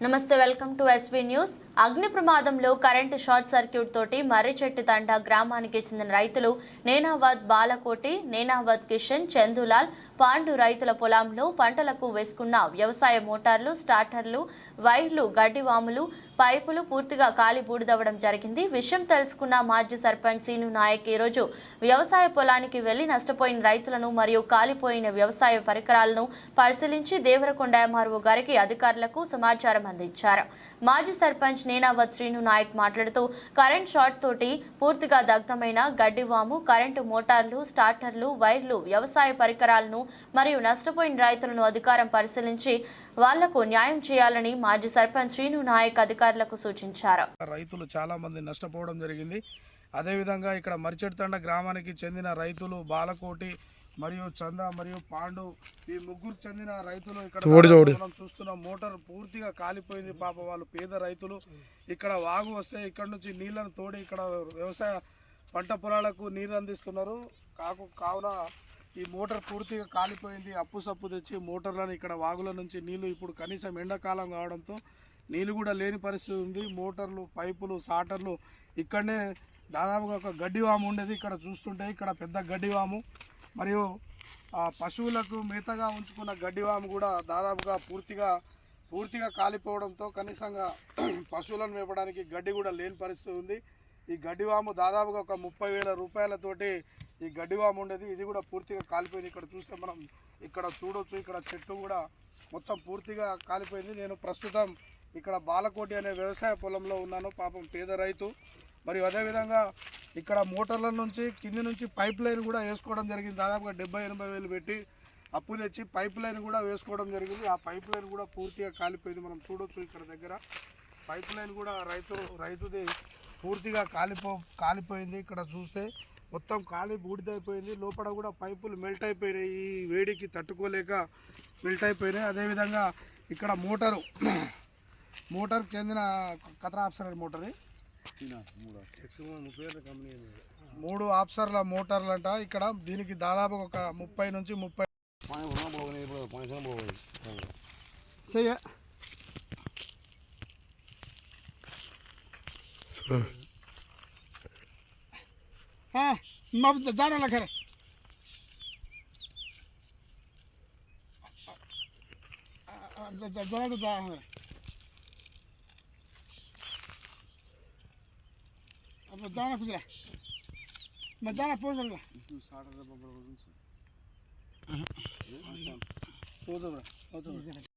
నమస్తే welcome to SB news. అగ్ని ప్రమాదంలో కరెంటు షార్ట్ సర్క్యూట్ తోటి మర్రిచెట్టు తండ గ్రామానికి చెందిన రైతులు నేనావత్ బాలకోటి, నేనావత్ కిషన్, చందులాల్, పాండు రైతుల పొలంలో పంటలకు వేసుకున్న వ్యవసాయ మోటార్లు, స్టార్టర్లు, వైర్లు, గడ్డివాములు, పైపులు పూర్తిగా కాలి బూడిదవ్వడం జరిగింది. విషయం తెలుసుకున్న మాజీ సర్పంచ్ సీను నాయక్ ఈరోజు వ్యవసాయ పొలానికి వెళ్లి నష్టపోయిన రైతులను మరియు కాలిపోయిన వ్యవసాయ పరికరాలను పరిశీలించి దేవరకొండ ఎంఆర్ఓ గారికి అధికారులకు సమాచారం అందించారు. మాజీ సర్పంచ్ నేనావత్ శ్రీను నాయక్ మాట్లాడుతూ కరెంట్ షార్ట్ తోటి పూర్తిగా దగ్ధమైన గడ్డివాము, కరెంటు మోటార్లు, స్టార్టర్లు, వైర్లు, వ్యవసాయ పరికరాలను మరియు నష్టపోయిన రైతులను అధికారం పరిశీలించి వాళ్లకు న్యాయం చేయాలని మాజీ సర్పంచ్ శ్రీను నాయక్ అధికారులకు సూచించారు. రైతులు చాలా మంది నష్టపోవడం జరిగింది. అదేవిధంగా ఇక్కడ మర్రిచెట్టు గ్రామానికి చెందిన రైతులు బాలకోటి మరియు చంద మరియు పాండు, ఈ ముగ్గురు చెందిన రైతులు ఇక్కడ మనం చూస్తున్న మోటార్ పూర్తిగా కాలిపోయింది. పాప వాళ్ళు పేద రైతులు. ఇక్కడ వాగు వస్తే ఇక్కడ నుంచి నీళ్లను తోడి ఇక్కడ వ్యవసాయ పంట పొలాలకు నీరు అందిస్తున్నారు. కావున ఈ మోటార్ పూర్తిగా కాలిపోయింది. అప్పు సప్పు తెచ్చి మోటార్లను ఇక్కడ వాగుల నుంచి నీళ్లు ఇప్పుడు కనీసం ఎండాకాలం కావడంతో నీళ్ళు కూడా లేని పరిస్థితి ఉంది. మోటార్లు, పైపులు, సాటర్లు ఇక్కడనే దాదాపుగా ఒక గడ్డివాము ఉండేది. ఇక్కడ చూస్తుంటే ఇక్కడ పెద్ద గడ్డివాము మరియు పశువులకు మేతగా ఉంచుకున్న గడ్డివాము కూడా దాదాపుగా పూర్తిగా కాలిపోవడంతో కనీసంగా పశువులను మేపడానికి గడ్డి కూడా లేని పరిస్థితి ఉంది. ఈ గడ్డివాము దాదాపుగా ఒక 30,000 రూపాయలతోటి ఈ గడ్డివాము ఉండేది. ఇది కూడా పూర్తిగా కాలిపోయింది. ఇక్కడ చూస్తే మనం ఇక్కడ చూడొచ్చు, ఇక్కడ చెట్టు కూడా మొత్తం పూర్తిగా కాలిపోయింది. నేను ప్రస్తుతం ఇక్కడ బాలకోటి అనే వ్యవసాయ పొలంలో ఉన్నాను. పాపం పేద రైతు. మరియు అదేవిధంగా ఇక్కడ మోటార్ల నుంచి కింది నుంచి పైప్ లైన్ కూడా వేసుకోవడం జరిగింది. దాదాపుగా 70-80 వేలు పెట్టి అప్పు తెచ్చి పైప్ లైన్ కూడా వేసుకోవడం జరిగింది. ఆ పైప్ లైన్ కూడా పూర్తిగా కాలిపోయింది. మనం చూడొచ్చు ఇక్కడ దగ్గర పైప్ లైన్ కూడా రైతుది పూర్తిగా కాలిపోయింది. ఇక్కడ చూస్తే మొత్తం కాలి బూడిదైపోయింది. లోపల కూడా పైపులు మెల్ట్ అయిపోయినాయి. ఈ వేడికి తట్టుకోలేక మెల్ట్ అయిపోయినాయి. అదేవిధంగా ఇక్కడ మోటార్కి చెందిన కతరా ఆప్సర్ మోటార్ 3 ఆప్సర్ల మోటార్లు అంట. ఇక్కడ దీనికి దాదాపు ఒక 30 నుంచి 30 जाना कुछ मैं जाना फोन कर